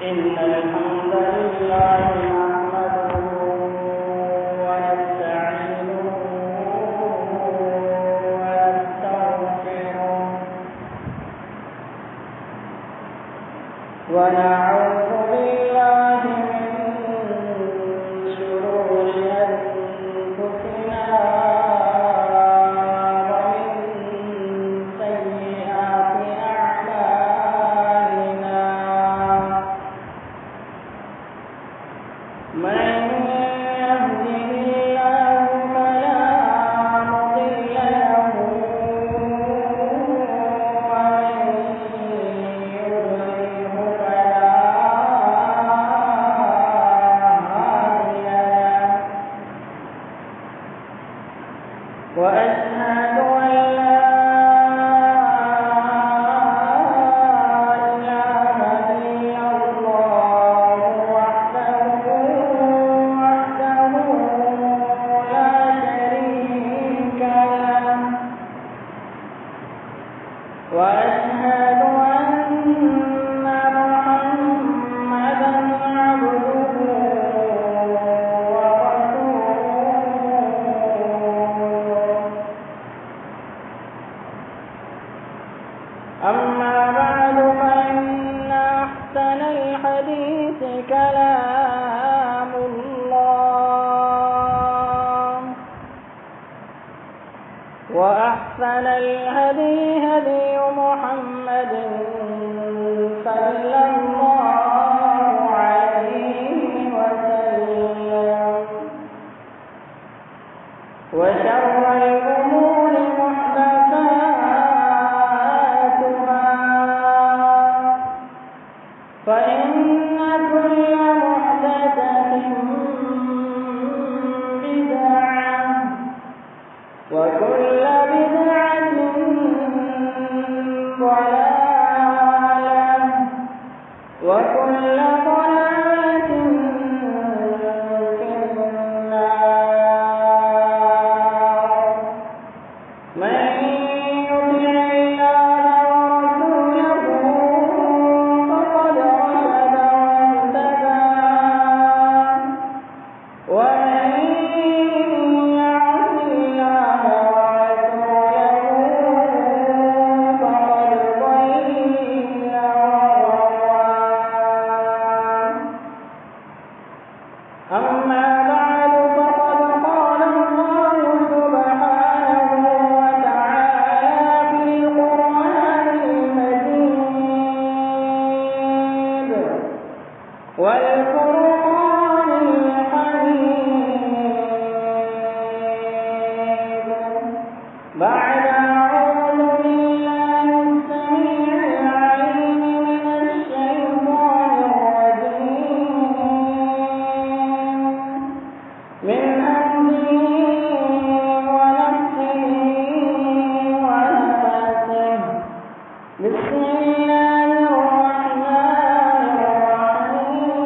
إن الحمد لله نحمده ونستعينه ونستغفره ونعوذ بالله من شرور أنفسنا وأشهد أن لا إله إلا الله وحده لا شريك له وأشهد أن محمدا عبده أما بعد فإن أحسن الحديث كلام الله وأحسن الهدي هدي محمد صلى الله عليه وسلم وشر الأمور فإن كل محدثة بدعة وكل بدعة ضلالة وكل ضلالة في النار من يطع أما بعد فقد قال الله سبحانه وتعالى في القرآن المجيد والفرقان الحميد بعد أعوذ بالله السميع العليم من الشيطان الرجيم من همزه ونفسه ونفثه بسم الله الرحمن الرحيم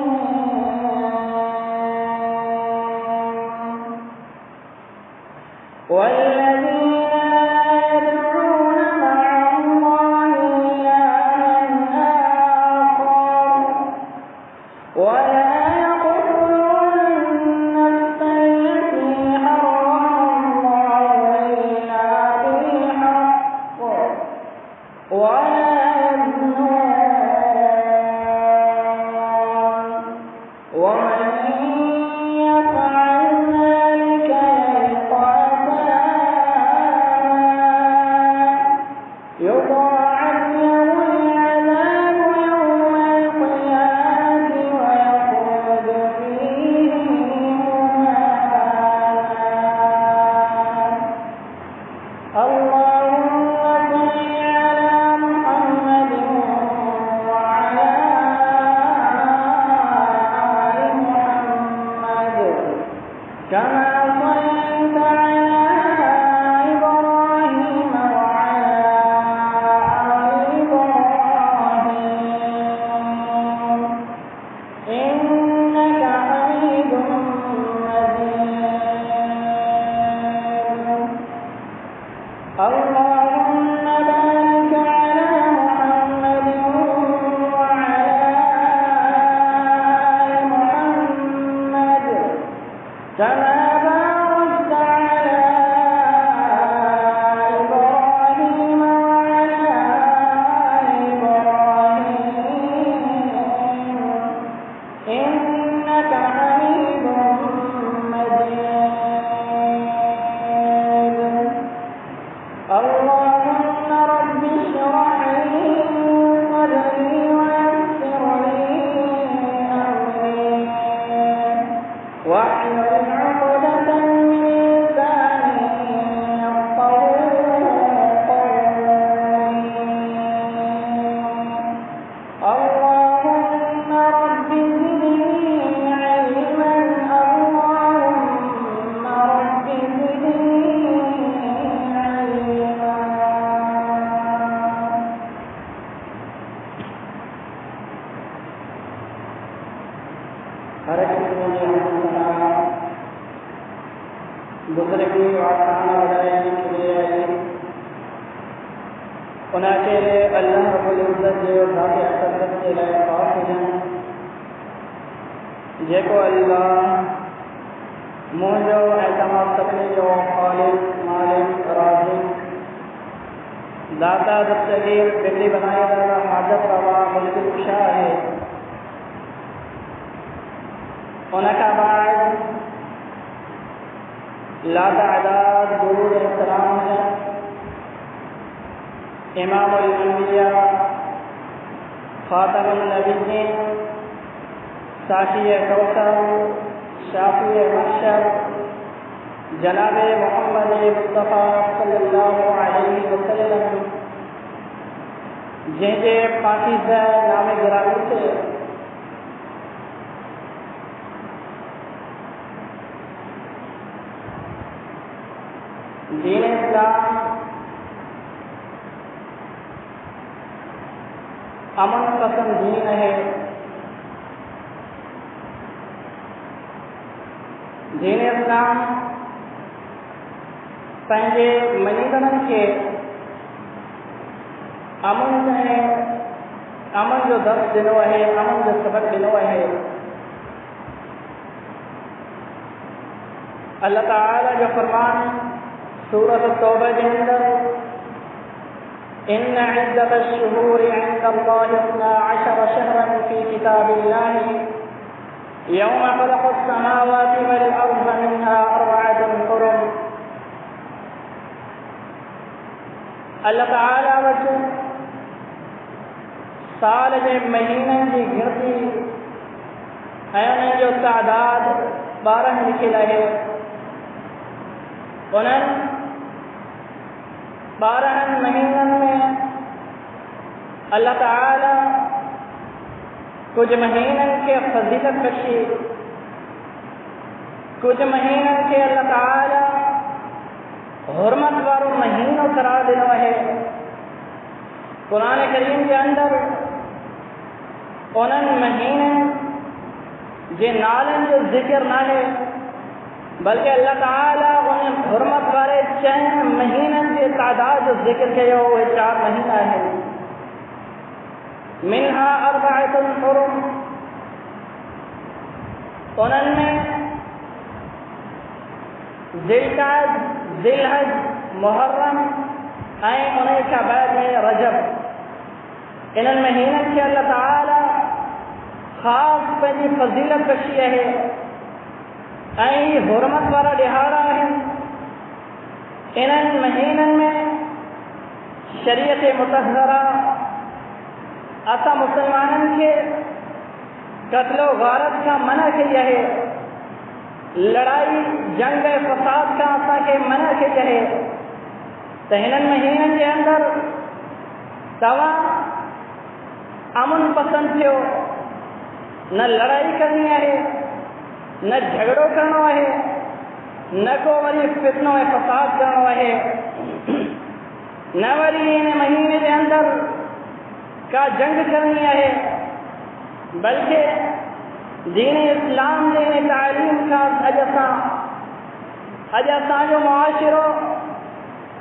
والذين لا يدعون مع الله إلها آخر ولا يقتلون النفس التي حرم الله إلا بالحق ولا يزنون ومن يفعل ذلك يلقى يضاعف له العذاب يوم القيامة ہر قسم کی بزرگی اور کھانا بنانے کے لیے ان کے اللہ رب العزت جو ذات اقدس کے لیے خاص ہیں جیکو اللہ مجھو اعتماد سکنے جو خالق مالک رازق داتا دستگیر بگڑی بنائے گا حاجت روا ملک الشا ہے ان کا بعد لا تعداد درود السلام ہے امام الانبیاء خاتم النبیین ساقی کوثر شافی محشر جناب محمد مصطفیٰ صلی اللہ علیہ وسلم جن کے پاکیزہ نام گرامی سے دین اسلام امن پسند دین ہے دین اسلام پہلے منیدن کے امن ہے امن جو درس دنو ہے امن جو سبق دنو ہے اللہ تعالی جو فرمان سورۃ التوبہ کے اندر ان عدۃ الشہور عند اللہ 12 شہرا فی کتاب اللہ یوم خلق السماوات والارض منها 4 حرم اللہ تعالی وجہ سال کے مہینے کی گنتی جو تعداد 12 لکھی ہے انہوں 12 مہینوں میں اللہ تعالی کچھ مہینوں کے فضیلت بخشی کچھ مہینوں کے اللہ تعالی حرمت والو مہینوں قرار دینا ہے قرآن کریم کے اندر انہوں مہینوں جے نالن جو ذکر نہ ہے بلکہ اللہ تعالی انہیں حرمت والے 4 مہینوں کے تعداد جو ذکر کیا وہ 4 مہینہ ہے منها 4 حرم انہوں میں ذی القعدہ ذی الحج محرم انہیں کا بعد میں رجب ان مہینوں کے اللہ تعالی خاص پنی فضیلت بخشی ہے حرمت والا دہاڑا ہے ان مہینوں میں شریعت مطہرہ اسا مسلمانوں کے قتل و غارت کا منع کیا ہے لڑائی جنگ فساد کا اسا کے منع کیا ہے تو ان مہینوں کے اندر توا امن پسند تھو نہ لڑائی کرنی ہے نہ جھگڑوں کرنا ہے نہ کو وری فتنہ و فساد کرنا ہے نہ وری ان مہینے کے اندر کا جنگ کرنی ہے بلکہ دین اسلام دین تعلیم کا اجسا جو معاشروں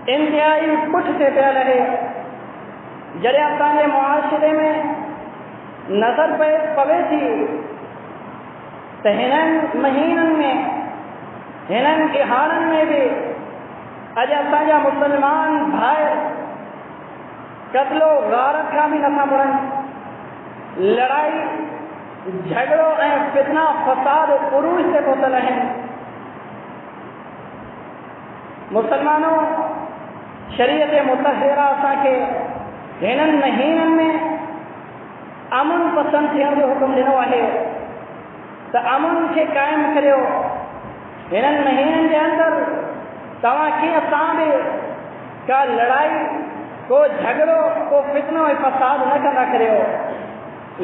انتہائی کچھ سے پہلے ہے جڑے اپنے معاشرے میں نظر پوے تھی تو ہنن مہینوں میں ہنن احاڑن میں بھی اجسا مسلمان بھائی قتل و غارت کا بھی نفع پڑن لڑائی جھگڑوں فتنہ فساد عروج سے ہوتا رہے مسلمانوں شریعت مطہرہ اسا کے ہنن مہینوں میں امن پسند تھیण جو حکم ڈنو ہے تو امن کے قائم کریو ہنن مہینوں کے اندر تواں کیं سامنے کا لڑائی کو جھگڑو کو فتنہ و فساد نہ کرنا کریو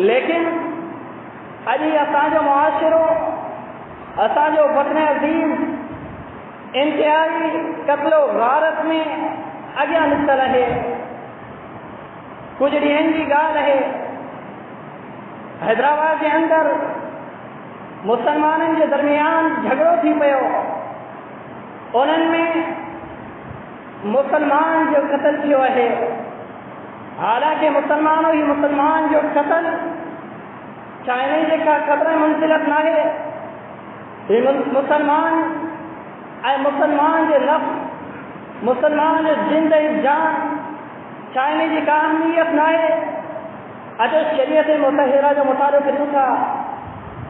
لیکن اجی اسا جو معاشرو اسا جو وطن عظیم انتہائی قتل و غارت میں اگیا نکتا رہے کچھ ڈیہن کی گال ہے حیدرآباد کے اندر मुसलमाननि जे दरमियान झगड़ो थी पियो, उन्हनि में मुसलमान जो क़त्ल थियो आहे। हालांकि मुसलमानो ही मुसलमान जो क़त्ल चाइने जेका क़दर मंज़िलत नाहे, मुसलमान ऐं मुसलमान जे नफ़्स, मुसलमान जो जिंद ऐं जान चाइने जी का अहमियत नाहे। अॼु शरीयत मुतहरा जो मुतालो करियूं था,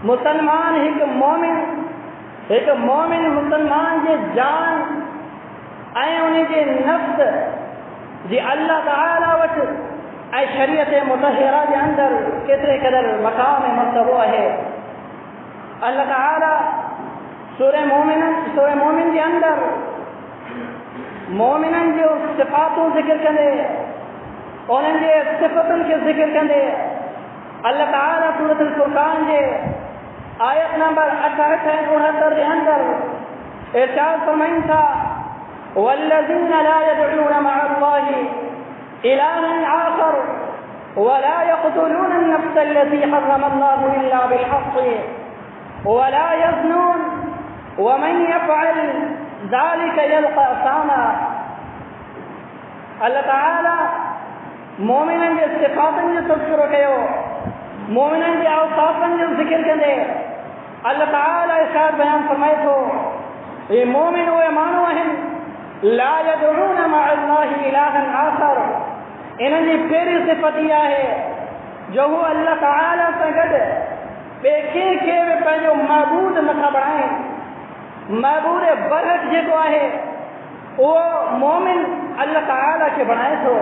मुसलमान हिकु मोमिन मुसलमान जे जान ऐं उन जे नफ़्स जी अल्लाह ताला वटि ऐं शरीयत मुतहरा जे अंदरि केतिरे क़दर मक़ाम ऐं मर्तबो आहे। अल्लाह ताला सूरह मोमिन जे अंदरि मोमिननि जो सिफ़ातूं ज़िक्र कंदे, उन्हनि जे सिफ़तुनि खे ज़िक्र कंदे अल्लाह ताला सूरत अल-फुरक़ान जे आयत नंबर 68 ऐं 69 जे अंदरि इरशाद फरमाइनि था, वल्लज़ीना ला यदऊना मअ अल्लाहि इलाहन आखर वला यक़्तुलूना अन-नफ्स अल्लती हर्रम अल्लाहु इल्ला बिल-हक़्क़ि वला यज़्नून वमन यफ़अल ज़ालिका यल्क़ा असामा। अल्लाह ताला मोमिननि जे सिफ़ातनि जो तज़किरो कयो, मोमिननि जे औसाफ़नि जो ज़िक्र कंदे अल्लाह ताला इरशाद बयान फरमाए थो, ये मोमिन उहे माण्हू आहिनि ला यदऊना मअ अल्लाहि इलाहन आखर, इन्हनि जी पहिरीं सिफ़त इहा आहे जो हू अल्लाह ताला सां गॾु ॿिए कंहिंखे बि पंहिंजो महबूद नथा बणाइनि। महबूद बरहक जेको आहे उहो मोमिन अल्लाह ताला खे बणाए थो,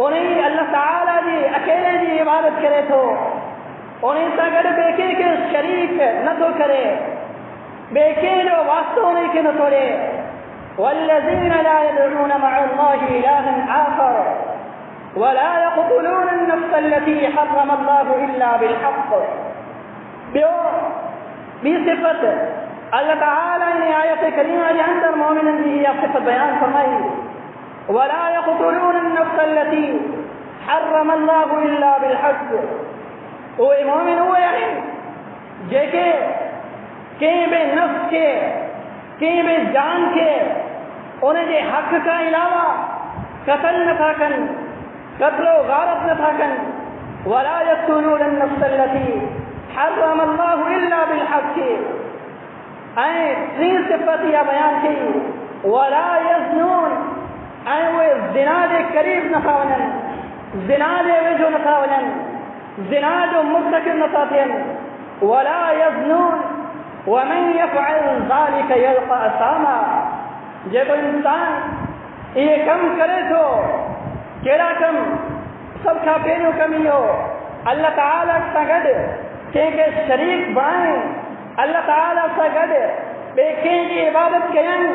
उन अल्लाह ताला जी अकेले जी इबादत करे थो, उन सां गॾु ॿिए कंहिंखे शरीक नथो करे, ॿिए कंहिंजो वास्तो उन खे नथो ॾे। वल्लज़ीना ला यदऊना मअ अल्लाहि इलाहन आखर वला यक़्तुलूना अन-नफ्स अल्लती हर्रम अल्लाहु इल्ला बिल-हक़्क़। ॿी सिफ़त अल्लाह ताला इन आयत करीमा जे अंदरि मोमिननि जी इहा सिफ़त बयान फरमाई, वला यक़्तुलूना अन-नफ्स अल्लती हर्रम अल्लाहु इल्ला बिल-हक़्क़। उहे मोमिन उहे आहिनि जेके कंहिं बि नफ़्स खे, कंहिं बि जान खे उन जे हक़ खां अलावा क़त्ल नथा कनि, क़त्ल गारत नथा कनि। वला यक़्तुलूना अन-नफ्स अल्लती हर्रम अल्लाहु इल्ला बिल-हक़्क़। ऐं टी सिफ़त इहा बयान कई, वला यज़्नून, ऐं उहे ज़िना जे क़रीब नथा वञनि, ज़िना जे वेझो नथा वञनि, ज़िना जो मुर्तकिब नथा थियनि। वला यज़्नून वमन यफ़अल ज़ालिका यल्क़ा असामा। जेको इंसान इहे कमु करे थो, कहिड़ा कमु? सभ खां पहिरियों कमु इहो अल्लाह ताला सां गॾु कंहिंखे शरीक बणाए, अल्लाह ताला सां गॾु ॿिए कंहिंजी इबादत कयनि,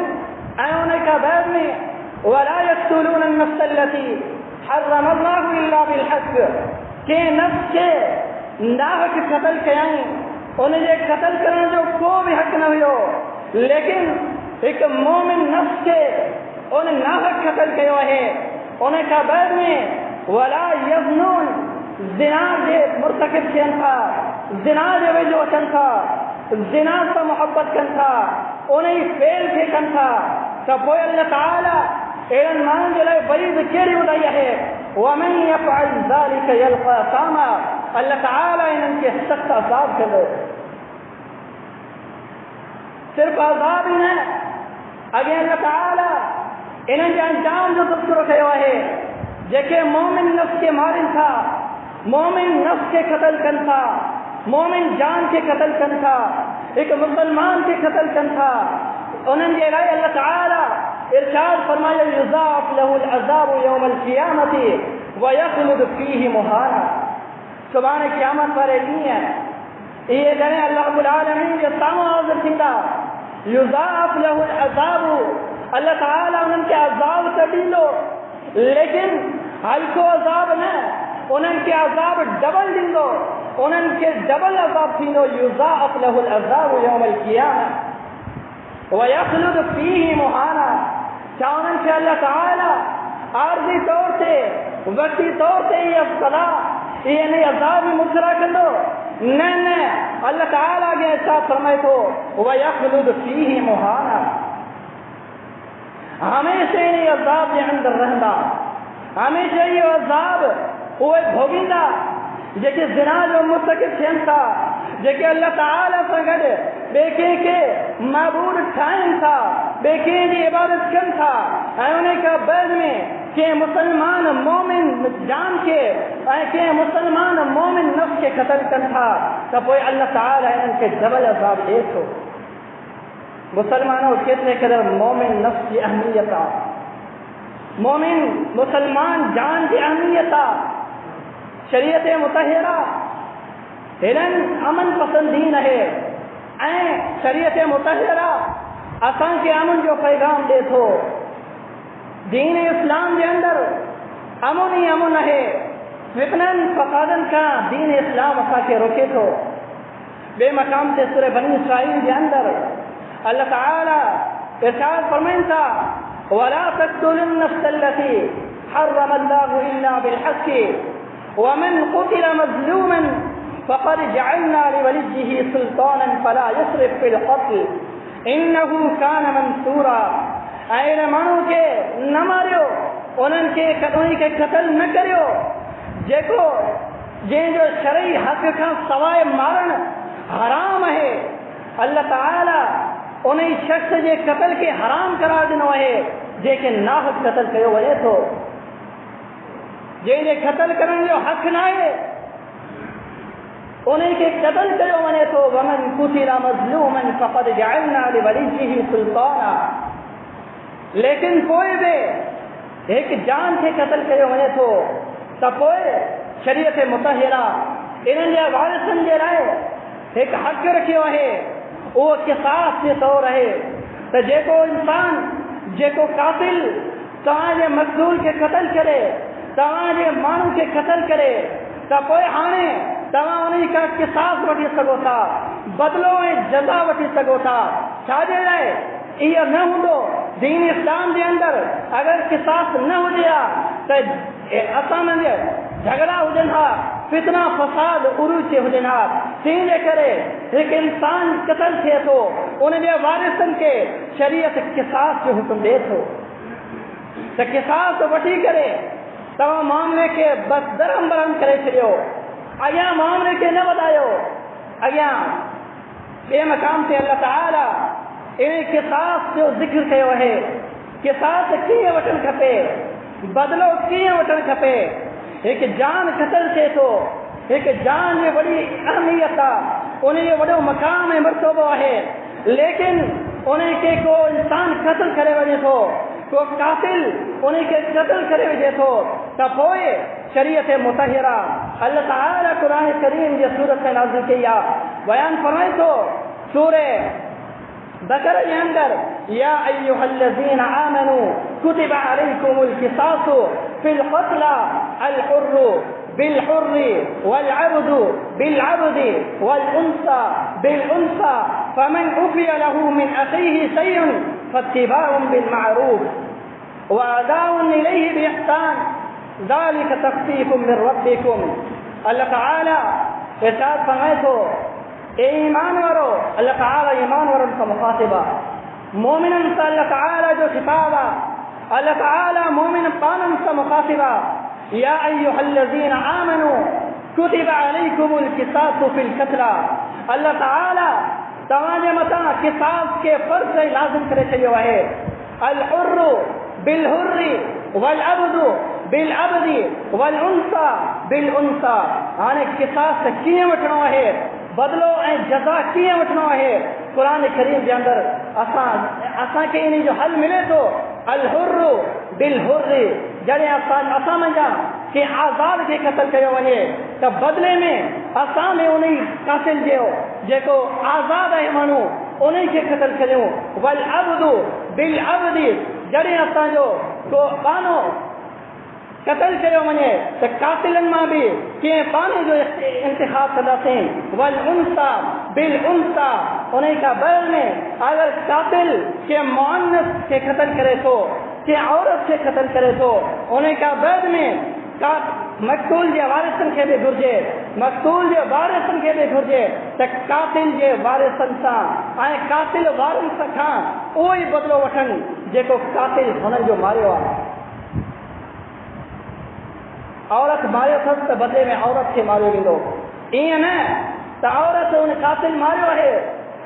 ऐं उन खां बाद में वला यक़्तुलूना अन-नफ्स अल्लती हर्रम अल्लाहु इल्ला बिल-हक़्क़। कंहिं नफ़्स खे नाहक क़त्ल कयनि, उन जे क़त्ल करण जो को बि हक़ न हुयो, लेकिन हिकु मोमिन नफ़्स खे उन नाहक क़त्ल कयो आहे। उन खां बाद में वला यज़्नून, ज़िना जे मुर्तकिब थियनि था, ज़िना जे वेझो अचनि था, ज़िना सां मोहबत कनि था, उन ई फेल खे कनि था, त पोइ अल्लाह ताला अहिड़नि माण्हुनि जे लाइ वईद कहिड़ी ॿुधाई आहे, वमन यफ़अल ज़ालिका यल्क़ा असामा। अल्लाह ताला इन्हनि खे सख़्त अज़ाब कंदो। सिर्फ़ अज़ाब ई न, अॻे अल्लाह ताला इन्हनि जे अंजाम जो तज़किरो कयो आहे, जेके मोमिन नफ़्स खे मारनि था, मोमिन नफ़्स खे क़त्ल कनि था, मोमिन जान खे क़त्ल कनि था, हिकु मुसलमान खे क़त्ल कनि था, उन्हनि जे लाइ अल्लाह ताला इरशाद फरमायो, युज़ाअफ़ लहुल अज़ाबु यौमल क़ियामति व यख़्लुद फ़ीहि मुहाना। सुभाणे क़यामत वारे ॾींहुं इहे जॾहिं अल्लाह रब्बुल आलमीन जे साम्हूं हाज़िर थींदा, युज़ाअफ़ लहुल अज़ाबु, अल्लाह ताला उन्हनि खे अज़ाब त ॾींदो, लेकिन हल्को अज़ाब न, उन्हनि खे अज़ाब डबल ॾींदो, उन्हनि खे डबल अज़ाब थींदो। युज़ाअफ़ लहुल अज़ाबु यौमल क़ियामह व यख़्लुद फ़ीहि मुहाना। छा उन्हनि खे अल्लाह ताला आरज़ी तौर ते, वक़्ती तौर ते इहा सज़ा, इहे अज़ाब मुसरा कंदो? न न, اللہ تعالیٰ کے ارشاد فرمائے تو وَيَخْلُدُ فِيهِ مُهَانًا، ہمیشہ یہ عذاب کے اندر رہندا، ہمیشہ یہ عذاب وہ بھوگیندا جے زنا جو مرتکب تھین تھا، جے اللہ تعالیٰ سے گڈ بے کے معبود ٹھائن تھا، بے کی عبادت کن تھا، انہیں کا بعد میں کہ مسلمان مومن جان کے مسلمان مومن نفس کے قتل کن تھا، تب وہ اللہ تعالیٰ ان کے ڈبل عذاب دے تو مسلمانوں کتنے قدر مومن نفس کی اہمیت، مومن مسلمان جان کی اہمیت، شریعت مطہرہ ہلن امن پسندین ہے، شریعت مطہرہ اساں کے امن جو پیغام دے تو، دین اسلام کے اندر امن ہی امن ہے، فتنن فسادن کا دین اسلام اساں کے روکے تو۔ بے مقام سے سورہ بنی اسرائیل کے اندر اللہ تعالی ارشاد فرمائیں تھا وَلَا تَقْتُلُوا النَّفْسَ الَّتِي حَرَّمَ اللَّهُ إِلَّا بِالْحَقِّ وَمَنْ قُتِلَ مَظْلُومًا فَقَدْ جَعَلْنَا لِوَلِيِّهِ سُلْطَانًا فَلَا يُسْرِفْ فِي الْقَتْلِ إِنَّهُ كَانَ مَنْصُورًا، اے مانو کے نہ ماریو، انہن کے قتل نہ کریو، جن جو شرعی حق کا سوائے مارن حرام ہے، اللہ تعالی انہیں شخص جے قتل کے حرام قرار دنو ہے، جے کہ ناحق قتل کیو وجہ تو جے قتل کرن جو حق نہ ہے انہیں کے قتل کیو وجہ تو ومن قتل مظلوما فقد جعلنا لولیہ سلطانا، لیکن کوئی بھی ایک جان سے قتل کیو وجہ تو تب شریعت مطہرہ انہوں نے وارثن دے رہے ایک حق رکھو ہے، وہ قصاص سے تو رہے تو جے کو انسان جے کو قاتل تاں مقتول کے قتل کرے، تاں مانو کے قتل کرے، تب ہانے تمام انہیں کا قصاص وٹی سکو تھا، بدلو جزا وٹی سکو تھا، چھاجے رہے یہ نہ ہوں دین اسلام کے اندر اگر قصاص نہ ہو جیا تو اساں جھگڑا ہو جنا، فتنہ فساد عروج ہو جنا، تین کرے ایک انسان قتل تھے تو انہیں بھی وارثن کے شریعت قصاص کے حکم دے تو قصاص وٹی کرے تمام معاملے کے بس درم برہم کرے چلیو، اگیا معاملے کے نہ بتایو، اگیا بے مقام سے اللہ تعالی انہیں قصاص جو ذکر کیو ہے، قصاص کیے وٹن کھپے، بدلو کیے وٹن کھپے، ایک جان قتل سے تو ایک جان یہ بڑی اہمیت تھا، انہیں یہ بڑا مقام مرتبہ ہے، لیکن انہیں کہ کو انسان قتل کرے وجہ تو کو قاتل انہیں کے قتل کرے وجہ تو تب ہوئے شریعت مطہرہ اللہ تعالی قرآن کریم یہ سورت میں نازل کیا، بیان فرمائے تو سورہ بقرہ کے اندر یا ایھا الذین آمنوا کتب علیکم القصاص فی القتلى الحر بالحر والعبد بالعبد والانثى بالانثى فمن عفي له من اخیہ شیء فاتباع بالمعروف واداء الیہ باحسان ذلك تخفیف من ربکم۔ اللہ تعالی ارشاد فرمائے تو ایمان ورو، اللہ تعالی ایمان ورن کا مخاطبہ، مومنن سے اللہ تعالی جو خطابہ، اللہ تعالی مومن قانن کا مخاطبہ، یا ایھا الذین آمنوا کتب علیکم القصاص فی القتلى، اللہ تعالی تمام متا قصاص کے فرض سے لازم کرے چاہیے ہے، الحر بالحر والعبد بالعبد والانثى بالانثى، آنے قصاص کیے وٹھنو ہے، بدلو جزا کیے وٹھنو ہے، قرآن کریم کے اندر اساں کے انہیں جو حل ملے تو الحر بالحر جڑے اساں منجا کہ آزاد کے قتل کیو ونے تو بدلے میں اساں میں انہیں قاتل دیو جے کو آزاد ہے مانو انہیں کے قتل کریو، والعبد بالعبد جڑے اساں جو کو بانو قتل کریو ونے تو قاتلن ماں بھی کہ پانے جو انتخاب کرتے ہیں، والانثى بالانثى انہیں کا بیل میں اگر قاتل کے مؤنث کے قتل کرے تو کہ عورت سے قتل کرے تو انہیں کا بیل میں मक़तूल जे वारिसनि खे बि घुरिजे, मक़तूल जे वारिसनि खे बि घुरिजे त कातिल जे वारिसनि सां ऐं कातिल वारनि खां उहो ई बदिलो वठनि जेको कातिल हुननि जो मारियो आहे। औरत मारियो अथसि त बदिले में औरत खे मारियो वेंदो, ईअं न त औरत हुन कातिल मारियो आहे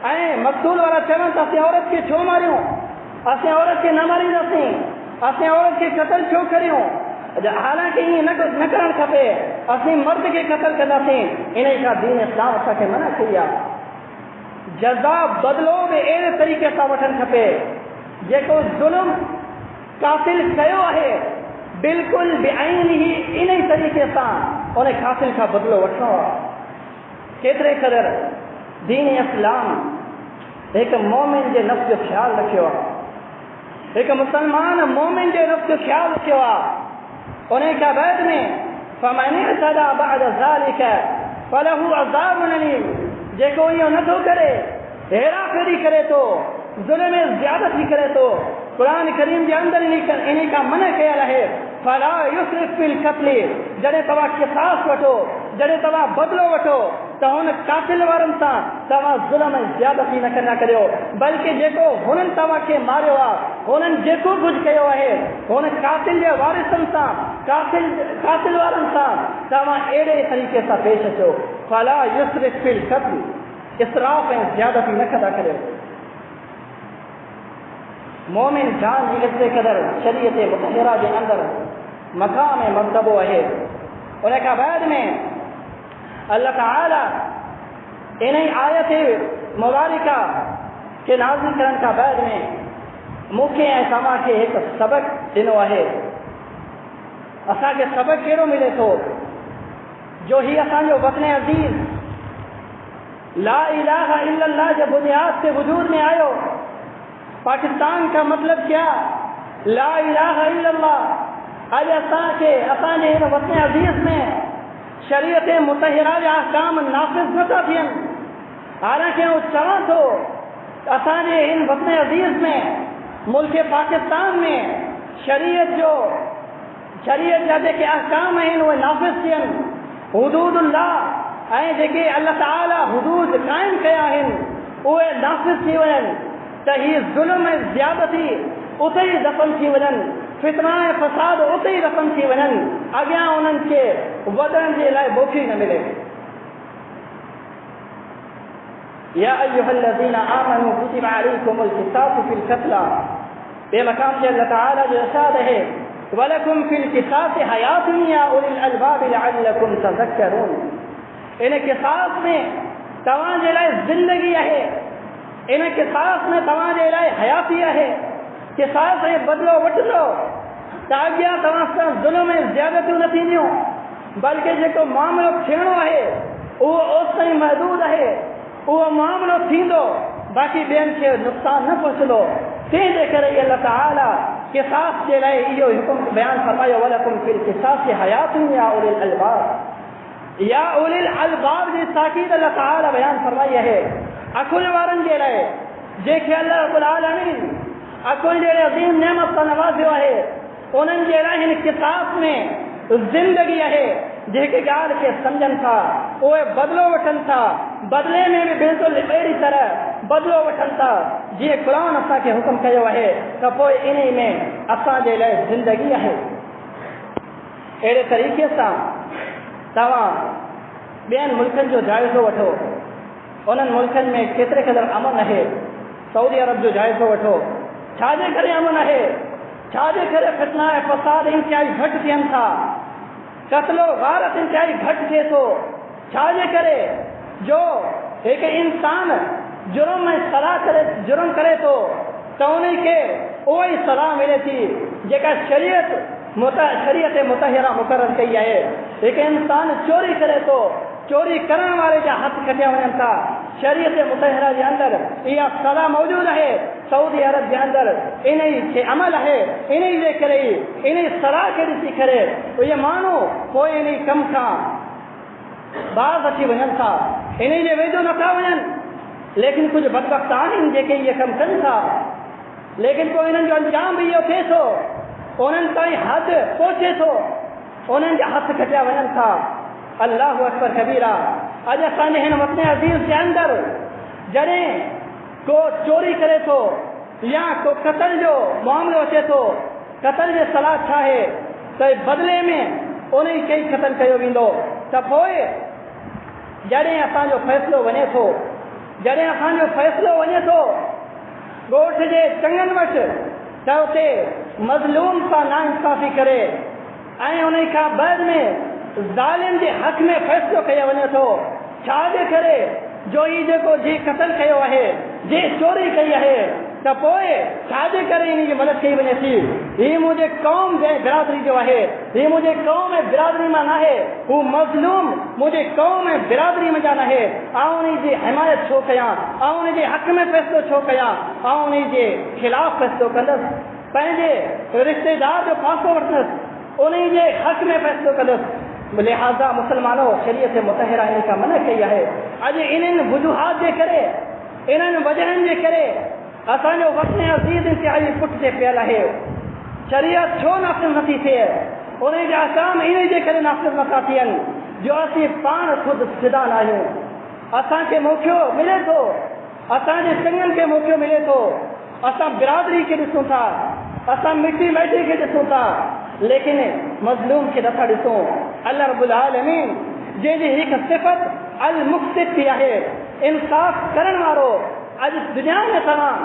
ऐं मक़तूल वारा चवनि त असीं औरत खे छो मारियूं, असीं औरत खे न मारींदासीं, असीं औरत खे क़तल छो करियूं। हालांकि ईअं न करणु खपे, असीं मर्द खे क़तल कंदासीं, इन खां दीन इस्लाम असांखे मना कई आहे। जज़ा बदिलो बि अहिड़े तरीक़े सां वठणु खपे जेको ज़ुल्म कातिल कयो आहे बिल्कुलु बेआईन ई इन ई तरीक़े सां उन कातिल खां बदिलो वठणो आहे। केतिरे क़दर दीन इस्लाम हिकु मोमिन जे नफ़्स जो ख़्यालु रखियो आहे, हिकु मुसलमान मोमिन जे नफ़्स जो ख़्यालु रखियो आहे। उन खां बाद में फमन इअ्तदा बअद ज़ालिक फलहु अज़ाबुन अलीम, जेको इहो नथो करे, हेरा फेरी करे थो, ज़ुल्म में ज़्यादती करे थो, क़ुरान करीम जे अंदर इन खां मना कयल आहे फला युस्रिफ फिल क़त्ल, जॾहिं तव्हां क़िसास वठो, जॾहिं तव्हां बदिलो वठो त हुन कातिल वारनि सां तव्हां ज़ुल्म ऐं ज़्यादती न करियो, बल्कि जेको हुननि तव्हांखे मारियो आहे, हुननि जेको कुझु कयो आहे, हुन कातिल जे वारिसनि सां कातिल वारनि सां तव्हां अहिड़े तरीक़े सां पेश अचो। फला युस्रिफ फिल क़त्ल, इसराफ़ ऐं ज़्यादती न कंदा करियो। मोमिन जान जी केतिरे क़दर शरीयत मुतहरा जे अंदर मक़ाम ऐं मर्तबो आहे। उन खां बाद में अल्लाह ताला इन ई आयत मुबारका के नाज़िल करण खां बाद में मूंखे ऐं तव्हांखे हिकु सबक़ ॾिनो आहे। असांखे सबक़ कहिड़ो मिले थो जो ही असांजो वतन अज़ीज़ ला इलाहा इल्लल्लाह जे बुनियाद से वजूद में आयो। पाकिस्तान का मतलब क्या, ला इलाहा इल्लल्लाह। अॼु असांजे हिन वतन अज़ीज़ में शरीयत मुतहरा जा अहकाम नाफ़िज़ नथा थियनि। हालांकि हू चवां थो असांजे हिन वतन अज़ीज़ में मुल्क पाकिस्तान में शरीयत जा जेके अहकाम आहिनि उहे नाफ़िज़ थियनि, हुदूदुल्लाह ऐं जेके अल्लाह ताला हुदूद क़ाइमु कया आहिनि उहे नाफ़िज़ थी वञनि, त हीअ ज़ुल्म ऐं ज़्यादती उते ई दफ़न थी वञनि, फितना ऐं फ़साद उते ई दफ़न थी वञनि, अॻियां उन्हनि खे वधण जे लाइ मौक़ो न मिले। या अय्युहल्लज़ीना आमनू कुतिबा अलैकुमुल क़िसासु फिल क़त्ल, बेमकाम जे अल्लाह ताला जो इरशाद है वलकुम फिल क़िसासि हयातुन या उलिल अलबाब लअल्लकुम तज़क्करून। इन क़िसास में तव्हांजे लाइ ज़िंदगी आहे, इन क़िसास में तव्हांजे लाइ हयाती आहे। क़िसास ऐं बदिलो वठंदो त अॻियां तव्हां सां ज़ुल्म ऐं ज़्यादतियूं न थींदियूं, बल्कि जेको मामिलो थियणो आहे उहो ओसिताईं महदूद आहे, उहो मामिलो थींदो, बाक़ी ॿियनि खे नुक़सान न पहुचंदो। तंहिंजे करे अल्लाह ताला क़िसास जे लाइ इहो हुकुम बयानु फरमायो वलकुम फिल क़िसासि हयातुन या उलिल अलबाब। या उलिल अलबाब जी ताकीद अल्लाह ताला बयानु फरमाई आहे अकुल वारनि जे लाइ, जंहिंखे अल्लाह रब्बुल आलमीन अकुल जहिड़े अज़ीम नेमत सां नवाज़ियो आहे, उन्हनि जे लाइ हिन क़िसास में ज़िंदगी आहे। जेके ॻाल्हि खे सम्झनि था उहे बदिलो वठनि था, बदिले में बि बिल्कुलु अहिड़ी तरह बदिलो वठनि था जीअं क़ुरान असांखे हुकुम कयो आहे, त पोइ इन में असांजे लाइ ज़िंदगी आहे। अहिड़े तरीक़े सां तव्हां ॿियनि मुल्कनि जो जाइज़ो वठो, उन्हनि मुल्कनि में केतिरे क़दर अमन आहे। सऊदी अरब जो जाइज़ो वठो, छाजे करे अमन आहे, छाजे करे फितना ऐं फ़साद इंतिहाई घटि थियनि था, क़त्लो गारत इंतिहाई घटि थिए थो, छाजे करे जो हिकु इंसान जुर्म ऐं जुर्म करे थो त उन खे उहा ई सलाह मिले थी जेका शरीयत मुतहरा मुक़ररु कई आहे। हिकु इंसान चोरी करे थो, चोरी करण वारे जा हथ कटिया वञनि था। शरीयत मुतहरा जे अंदर इहा सलाह मौजूदु आहे। सऊदी अरब जे अंदर इन खे अमल आहे। इन जे करे इन सलाह खे ॾिसी करे इहे माण्हू पोइ इन कम खां बाज़ अची वञनि था, इन जे वेझो नथा वञनि। लेकिन कुझु बदबख़्त आहिनि जेके इहे कमु कनि था, लेकिन पोइ इन्हनि जो अंजाम बि इहो थिए थो, उन्हनि ताईं हद पहुचे थो उन्हनि जा हथ कटिया वञनि था। अल्लाह अकबर कबीरा। अॼु असांजे हिन वतन अज़ीज़ जे अंदरि जॾहिं को चोरी करे थो या को क़त्ल जो मामिलो अचे थो, क़त्ल जे सलाह छा आहे त बदिले में उन ई कई क़त्ल कयो वेंदो, त पोइ जॾहिं असांजो फ़ैसिलो वञे थो, जॾहिं असांजो फ़ैसिलो वञे थो ॻोठ जे चङनि वटि, त उते मज़लूम सां नाइंसाफ़ी करे ऐं उन खां बाद में ज़ालिम जे हक़ में फ़ैसिलो कयो वञे थो। छाजे करे जो ही जेको जे क़त्ल कयो आहे, जे चोरी कई आहे, त पोइ छाजे करे इन जी मदद कई वञे थी। हीउ मुंहिंजे क़ौम जे बिरादरी जो आहे, हीउ मुंहिंजे क़ौम ऐं बिरादरी मां न आहे, हू मज़लूम मुंहिंजे क़ौम ऐं बिरादरी में जा न आहे। आउं उन जी हिमायत छो कयां, आउं उन जे हक़ में फ़ैसिलो छो कयां, आउं उन जे ख़िलाफ़ फ़ैसिलो कंदुसि, पंहिंजे रिश्तेदार जो पासो वठंदुसि, उन जे हक़ में फ़ैसिलो कंदुसि। लिहाज़ा मुसलमानों, शरीयत मुतहरा इन खां मना कई आहे। अॼु इन्हनि वजूहात जे करे, इन्हनि वजहनि जे करे असांजो वतन अज़ीज़ इंतिहाई पुठिते पियल आहे। शरीयत छो नाफ़िज़ नथी थिए? उन जा अहकाम इन जे करे नाफ़िज़ नथा थियनि जो असीं पाण ख़ुदि सिदान आहियूं। असांखे मौक़ो मिले थो, असांजे चङनि खे मौक़ो मिले थो, असां बिरादरी खे ॾिसूं था, असां मिटी माइटी खे ॾिसूं था, लेकिन मज़लूम खे नथा ॾिसूं। अल्लाह रब्बुल आलमीन जंहिंजी हिकु सिफ़त अल मुक़्सित थी आहे, इंसाफ़ करण वारो, अॼु दुनिया में तव्हां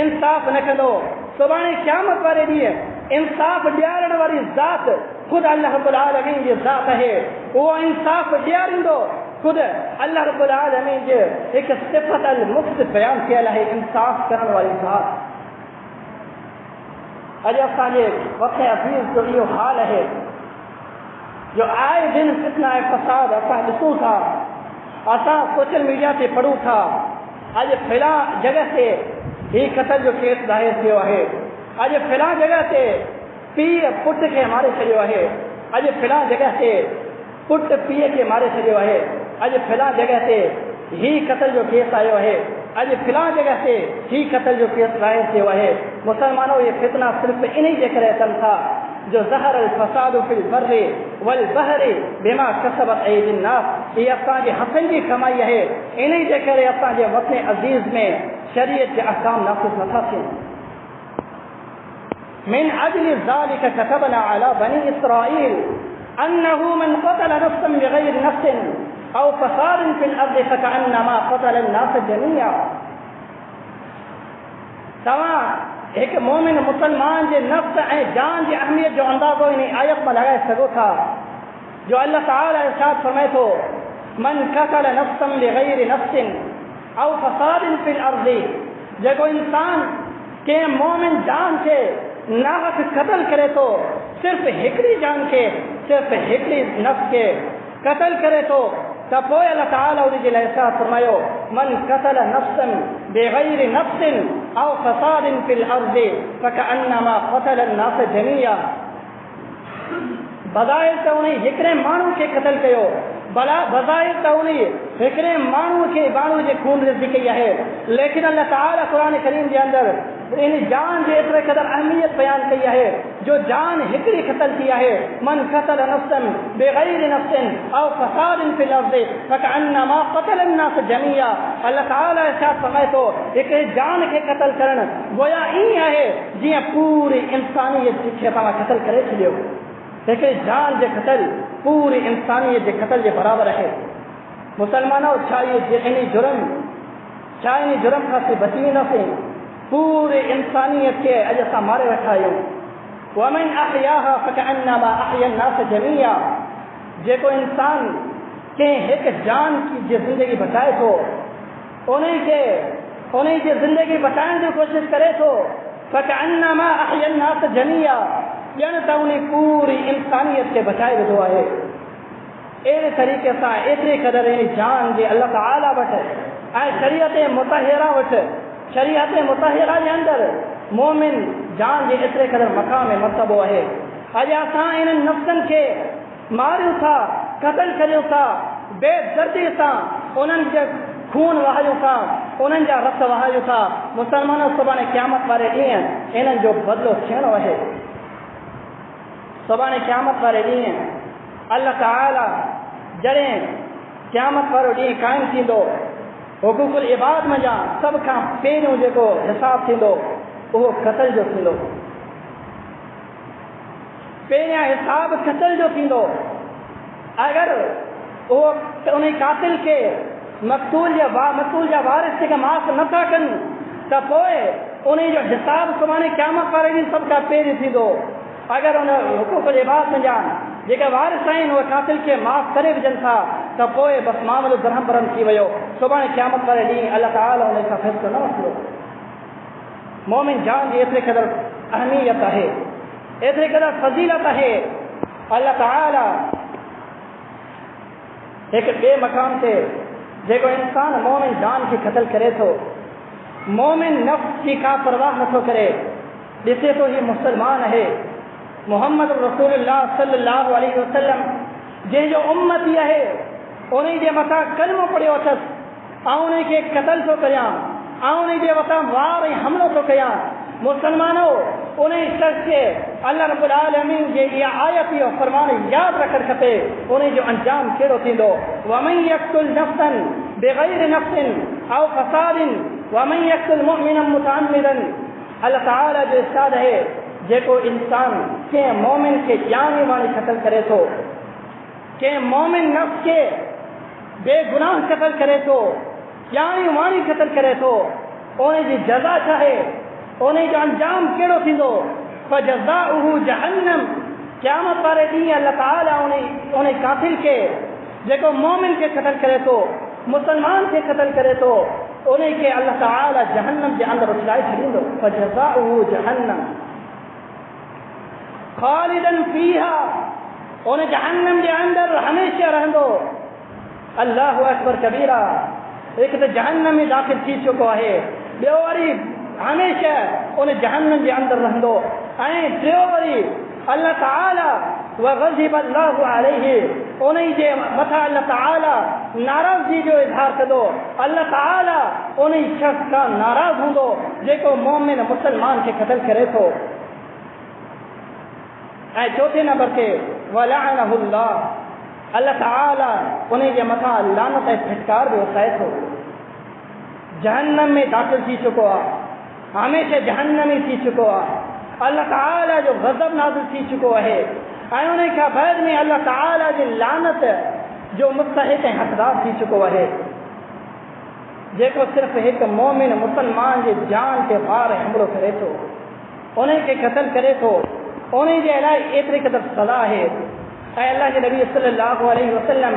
इंसाफ़ न कंदो, सुभाणे क़यामत वारे ॾींहुं इंसाफ़ ॾियारण वारी ज़ात ख़ुदि अल्लाह रब्बुल आलमीन जी ज़ात आहे। उहो इंसाफ़ ॾियारींदो ख़ुदि अल्लाह रब्बुल आलमीन जी हिकु सिफ़त अल मुक़्सित बयानु थियल आहे, इंसाफ़ करण वारी ज़ात। अॼु असांजे वक़्त अज़ीज़ जो इहो हाल आहे जो आए दिन फितना ऐं फ़साद असां ॾिसूं था, असां सोशल मीडिया ते पढ़ूं था। अॼु फिला जॻह ते ही क़त्ल जो केस दायर थियो आहे, अॼु फिला जॻह ते पीउ पुट खे मारे छॾियो आहे, अॼु फिला जॻह ते पुट पीउ खे मारे छॾियो आहे, अॼु फिला जॻह ते ही क़त्ल जो केस आयो आहे, अॼु फिला जॻह ते ही क़त्ल जो केस दायर थियो आहे। मुसलमानों, ये फितना सिर्फ़ इन्ही जे करे अचनि था जो ज़हर अल फ़सादु फ़िल बर्रि वल बहरि बिमा कसबत ऐदिन नास, ये असांजे हथनि जी कमाई आहे। इन्ही जे करे असांजे वतन अज़ीज़ में शरीयत जे अहकाम नाफ़िज़ नथा थियनि। मिन अजलि ज़ालिक कतबना अला बनी इस्राईल अन्नहु मन क़तल नफ्सन बिग़ैरि नफ्सिन औ फ़सादिन फ़िल अर्दि फ़कअन्नमा क़तल अन्नास जमीआ। तव्हां हिकु मोमिन मुसलमान जे नफ़्स ऐं जान जी अहमियत जो अंदाज़ो इन आयत में लॻाए सघो था जो अल्लाह ताला इरशाद फरमाए थो, मन क़तल नफ्सन बिग़ैरि नफ्सिन औ फ़सादिन फ़िल अर्दि, जेको इंसान के मोमिन जान खे नाहक क़त्ल करे थो, सिर्फ़ हिकिड़ी जान खे, सिर्फ़ हिकिड़ी नफ़्स खे क़त्ल करे थो, त पोइ अल्लाह ताला उन जे लाइ इरशाद फरमायो, मन क़तल नफ्सन बिग़ैरि नफ्सिन औ फ़सादिन फ़िल अर्दि फ़कअन्नमा क़तल अन्नास जमीआ। बज़ाहिर त उन हिकिड़े माण्हू खे क़त्ल कयो, बज़ाहिर त उन हिकिड़े माण्हू जे खून रिज़ कई आहे, लेकिन अल्लाह ताला क़ुरान करीम जे अंदरि इन जान जे एतिरे क़दर अहमियत बयानु कई आहे जो जान हिकिड़ी क़त्ल थी आहे। मन क़तल नफ्सन बिग़ैरि नफ्सिन औ फ़सादिन फ़िल अर्दि फ़कअन्नमा क़तल अन्नास जमीआ। अल्लाह ताला इरशाद फरमाए थो, हिकिड़े जान खे क़त्ल करणु गोया ईअं आहे जीअं पूरी इंसानियत खे तव्हां क़त्ल करे छॾियो। हिकिड़े जान जे क़त्ल पूरी इंसानियत जे क़त्ल जे बराबरि आहे। मुसलमानों, छा इन जुर्म खां बची वेंदासीं? पूरी इंसानियत खे अॼु असां मारे वेठा आहियूं। वमन अहयाहा फ़कअन्नमा अहया अन्नास जमीआ। जेको इंसान कंहिं हिकु जान जी ज़िंदगी बचाए थो, उन जी ज़िंदगी बचाइण जी कोशिशि करे थो, फ़कअन्नमा अहया अन्नास जमीआ, ॼण त उन पूरी इंसानियत खे बचाए विधो आहे। अहिड़े तरीक़े सां एतिरे क़दुरु इन जान जे अल्लाह ताला वटि ऐं शरीयत मुतहरा वटि, शरीयत मुतहरा जे अंदरि मोमिन जान जे एतिरे क़दुरु मक़ाम ऐं मर्तबो आहे। अॼु असां इन्हनि नफ़्सनि खे मारियूं था, क़त्ल करियूं था, बेदर्दी सां उन्हनि जे खून वहायूं था, उन्हनि जा रत वहायूं था। मुसलमानों, सुभाणे क़यामत वारे ॾींहुं इन्हनि जो बदिलो थियणो आहे। सुभाणे क़यामत वारे ॾींहुं اللہ تعالی جڑیں قیامت والو ॾींहुं क़ाइमु थींदो حقوق العباد मंझां सभ खां पहिरियों जेको हिसाब थींदो उहो क़त्ल जो थींदो। पहिरियां हिसाब क़त्ल जो थींदो। अगर उहो उन कातिल खे मक़तूल जा वारिस जेका माफ़ नथा कनि त पोइ उन जो हिसाब सुभाणे क़यामत वारे ॾींहुं सभ खां पहिरियों थींदो। अगर उन हुकूक इबाद मंझां जेके वारिस आहिनि उहे कातिल खे माफ़ करे विझनि था त पोइ बसि मामलो दरहम बरहम थी वियो। सुभाणे क़यामत वारे ॾींहुं अल्लाह ताला उन सां फ़ैसिलो न वठंदो। मोमिन जान जी एतिरे क़दुरु अहमियत आहे, एतिरे क़दुरु फज़ीलत आहे। अल्लाह ताला हिकु ॿिए मक़ाम ते जेको इंसान मोमिन जान खे क़त्ल करे थो, मोमिन नफ़्स जी का परवाह नथो करे, ॾिसे थो हीउ मुस्लमान आहे, मोहम्मद रसूलुल्लाह सल्लल्लाहु अलैहि वसल्लम जंहिंजो उम्मती आहे, उन जे मथां कलमो पढ़ियो अथसि ऐं उन खे क़त्ल थो कयां ऐं उन जे मथां वार ऐं हमलो थो कयां। मुसलमानो उन शख़्स खे अल्लाह रब्बुल आलमीन जे इहा आयत इहो फ़रमान यादि रखणु खपे, उन जो अंजाम कहिड़ो थींदो। वमन यक़्तुल नफ़्सन बिग़ैरि नफ़्सिन औ फ़सादिन वमन यक़्तुल मुमिनन मुतअम्मिदन। अल्लाह ताला जो इरशाद आहे, जेको इंसान कंहिं मोमिन खे ॼाणे वाणी क़त्ल करे थो, कंहिं मोमिन नफ़्स खे बेगुनाह क़त्ल करे थो, ॼाणे वाणी क़त्ल करे थो, उन जी जज़ा छा आहे, उन जो अंजाम कहिड़ो थींदो। फ़जज़ाउहु जहन्नम। क़यामत वारे ॾींहुं अल्लाह ताला उन कातिल खे जेको मोमिन खे क़त्ल करे थो, मुसलमान खे क़त्ल करे थो, उन खे अल्लाह ताला जहन्नम जे अंदरि उछलाए छॾींदो। फ़जज़ाउहु जहन्नम ख़ालिदन फ़ीहा। उन जहन्नम जे अंदरि हमेशह रहंदो। अल्लाहु अकबर कबीरा। हिकु त जहन्नम में दाख़िल थी चुको आहे, ॿियो वरी हमेशह उन जहन्नम जे अंदरि रहंदो। ऐं टियों वरी अल्लाह ताला वग़ज़िब अल्लाहु अलैहि, उन जे मथां अल्लाह ताला नाराज़गी जो इज़हार कंदो। अल्लाह ताला उन शख़्स खां नाराज़ हूंदो जेको मोमिन मुसलमान खे क़त्ल करे थो। ऐं चौथे नंबर ते वलअनहुल्लाह। अल्लाह ताला उन जे मथां लानत ऐं फिटकार बि वसाए थो। जहन्नम में दाख़िल थी चुको आहे, हमेशह जहन्नम ही थी चुको आहे। अल्लाह ताला जो ग़ज़ब नाज़िल थी चुको आहे ऐं उन खां बाद में अल्लाह ताला जी लानत जो मुस्तहिक़ ऐं हक़दार थी चुको आहे। जेको सिर्फ़ हिकु मोमिन मुसलमान जे जान ते वार हमलो करे थो, उन खे क़त्ल करे थो, उन जे लाइ एतिरी क़दुरु सज़ा आहे। ऐं अल्लाह जे नबी सल्लल्लाहु अलैहि वसल्लम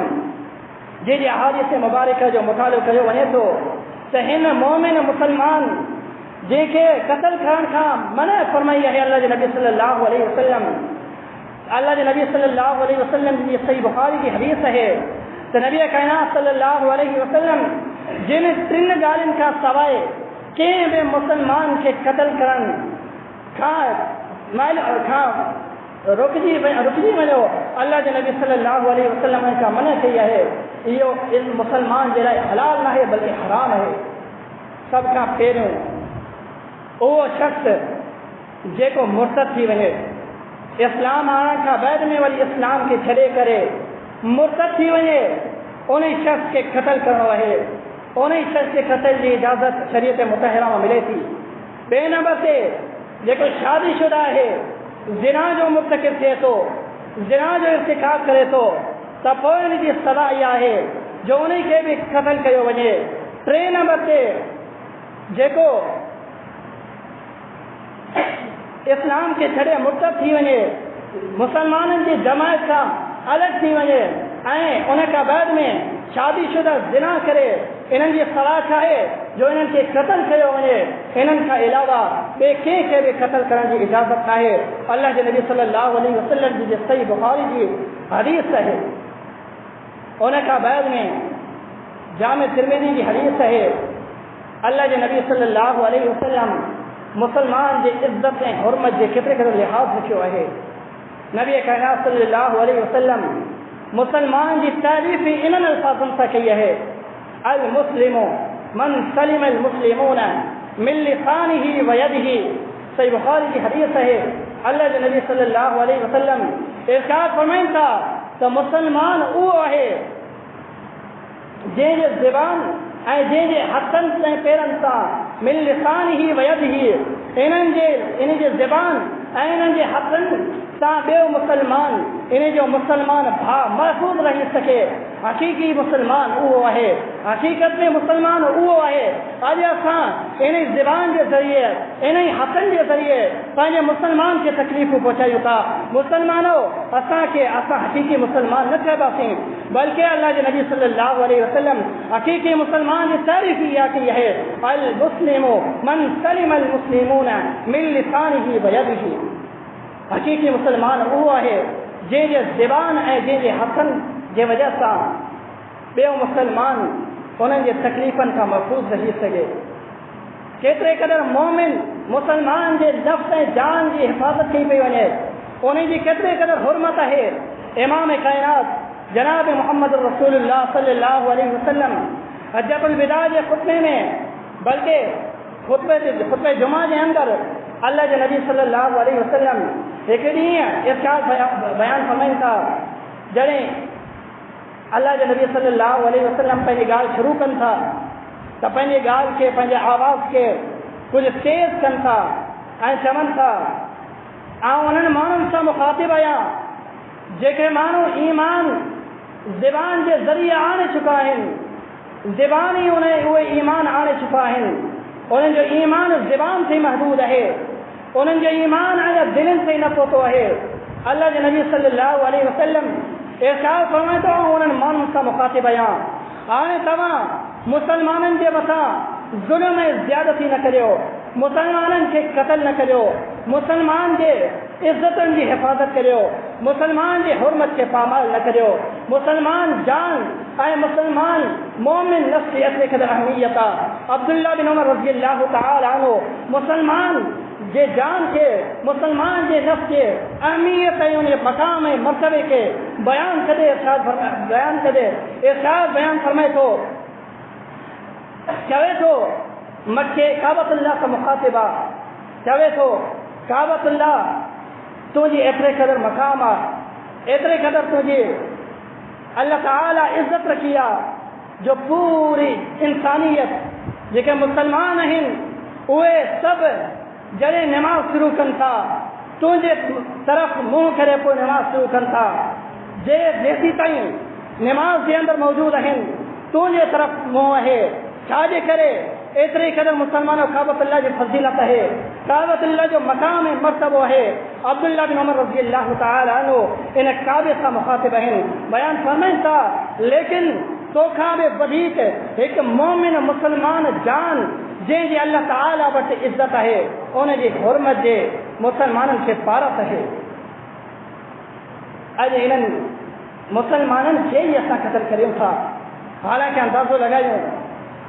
जे अहादीस मुबारक जो मुतालो कयो वञे थो त हिन मोमिन मुसलमान जंहिंखे क़त्ल करण खां मना फरमाई आहे अल्लाह जे नबी सल्लल्लाहु अलैहि वसल्लम। अल्लाह जे नबी सल्लल्लाहु अलैहि वसल्लम जी सही बुखारी की हदीस है त नबी कायनात सल्लल्लाहु अलैहि वसल्लम जिन टिन ॻाल्हियुनि खां सवाइ कंहिं बि मुसलमान खे क़त्ल करण खां रुकजी वञो, अल्लाह जे नबी सल्लल्लाहु अलैहि वसल्लम खां मना कई आहे। इहो इस मुसलमान जे लाइ हलाल न आहे बल्कि हराम आहे। सभ खां पहिरियों उहो शख़्स जेको मुर्तद थी वञे, इस्लाम आणण खां बाद में वरी इस्लाम खे छॾे करे मुर्तद थी वञे, उन शख़्स खे क़त्ल करणो आहे। उन शख़्स खे क़त्ल जी इजाज़त शरीयत मुतहरा में मिले थी। ॿिए नंबर ते जेको शादीशुदा आहे, ज़िना जो मुर्तकिब थिए थो, ज़िना जो इर्तिकाब करे थो, त पोइ इन जी सज़ा इहा आहे जो उन खे बि क़त्ल कयो वञे। टे नंबर ते जेको इस्लाम खे छॾे मुर्तद थी वञे, मुसलमाननि जी जमायत खां अलॻि थी वञे ऐं उन खां बाद में शादीशुदा ज़िना करे, इन्हनि जी सज़ा छा आहे जो इन्हनि खे क़त्ल कयो वञे। इन्हनि खां अलावा ॿिए कंहिंखे बि क़त्ल करण जी इजाज़त नाहे। अल्लाह जे नबी सल्लल्लाहु अलैहि वसल्लम जी सही बुखारी जी हदीस आहे। उन खां बाद में जामे तिरमिज़ी जी हदीस आहे। अल्लाह जे नबी सल्लल्लाहु अलैहि वसल्लम मुसलमान जी इज़्ज़त ऐं हुरमत जे केतिरे क़दुरु लिहाज़ रखियो आहे। नबी कायनात सल्लल्लाहु अलैहि वसल्लम मुसलमान जी तारीफ़ इन्हनि अल्फाज़नि सां कई आहे, अल मुस्लिमु मन सलिम अल मुस्लिमून मिन लिसानिही व यदिही। सही बुखारी की हदीस है। अल्लाह के नबी सल्लल्लाहु अलैहि वसल्लम इरशाद फरमाइन था تو مسلمان وہ ہے جن زبان جن ہاتھن سے پیرن سے من لسانه ويده ان جے زبان ان جے ہاتھن سے بیو مسلمان ان جو مسلمان بھا محفوظ رہی سکے حقیقی مسلمان وہ ہے حقیقت میں مسلمان وہ ہے اج اساں ان زبان کے ذریعے ان ہاتھن کے ذریعے پنجے مسلمان کے تکلیف پہنچایو تا مسلمانوں اساں کے اساں حقیقی مسلمان نہ کہباسیں بلکہ اللہ کے نبی صلی اللہ علیہ وسلم حقیقی مسلمان کی تعریف کی ہے المسلم من سلم المسلمون من لسانه ويده حقیقی مسلمان وہ ہے جن زبان جن ہاتھن کی وجہ سے بیو مسلمان انہوں کے تکلیفن کا محفوظ رہی سکے کیترے قدر مومن مسلمان کے نفس جان کی حفاظت کی پی ونے انہیں کی کیترے قدر حرمت ہے امام کائنات جناب محمد رسول اللہ صلی اللہ علیہ وسلم حجۃ الوداع کے خطبے میں بلکہ خطبہ جمعہ کے اندر اللہ کے نبی صلی اللہ علیہ وسلم ایک ارشاد بیان فرمائیں تھا جڑے اللہ کے نبی صلی اللہ علیہ وسلم پہلی گال شروع کن تھا تو پہلی گال کے پہلے آواز کے کچھ تیز کن تھا چمن تھا انہوں مانو سے مخاطب آیا جے مانو ایمان زبان کے ذریعے آنے چکا ہے زبان ہی انہیں وہ ایمان آنے چکا ہے انہیں جو ایمان زبان سے محدود ہے انہیں جو ایمان آیا دلن سے نہ پوتو ہے اللہ کے نبی صلی اللہ علیہ وسلم ارشاد فرمائے تو انہیں مانو سے مخاطب آیا آنے تمام مسلمانن کے بتا ظلم زیادتی نہ کریو مسلمانن کے قتل نہ کریو مسلمان کے عزتن کی حفاظت کریو مسلمان کی حرمت کے پامال نہ کریو مسلمان جان مسلمان مومن نفس اصل قدر اہمیتا عبداللہ بن عمر رضی اللہ تعالی عنہ مسلمان یہ جان کے مسلمان کے نفس کے اہمیت ہے مقام مرتبے کے بیان کرے ارشاد بیان فرمائے تو چوے تو مکے کعبۃ اللہ کا مخاطبہ چوے تو کعبۃ اللہ تجھے اتنے قدر مقام اتنے قدر تجھے اللہ تعالی عزت رکھیا جو پوری انسانیت جے مسلمان ہیں وہ سب جڑے نماز شروع کن تھا تجھے طرف منہ کرے پو نماز شروع کن تھا جے جیسی تائیں نماز کے اندر موجود ہیں تجھے طرف منہ ہے چھاجے کرے اتنے قدر مسلمانوں کعبۃ اللہ جو فضیلت ہے کعبۃ اللہ جو مقام مرتبہ ہے عبداللہ بن عمر رضی اللہ تعالی عنہ ان کعبے کا مخاطب ہیں بیان فرمائیں تھا لیکن تو کعبے بدیت ایک مومن مسلمان جان جن جی اللہ تعالی بٹ عزت ہے انہیں جی حرمت جے مسلمانن سے پارت ہے اج ان مسلمانن سے ہی اصا قتل کریوں تھا حالانکہ اندازو لگائیوں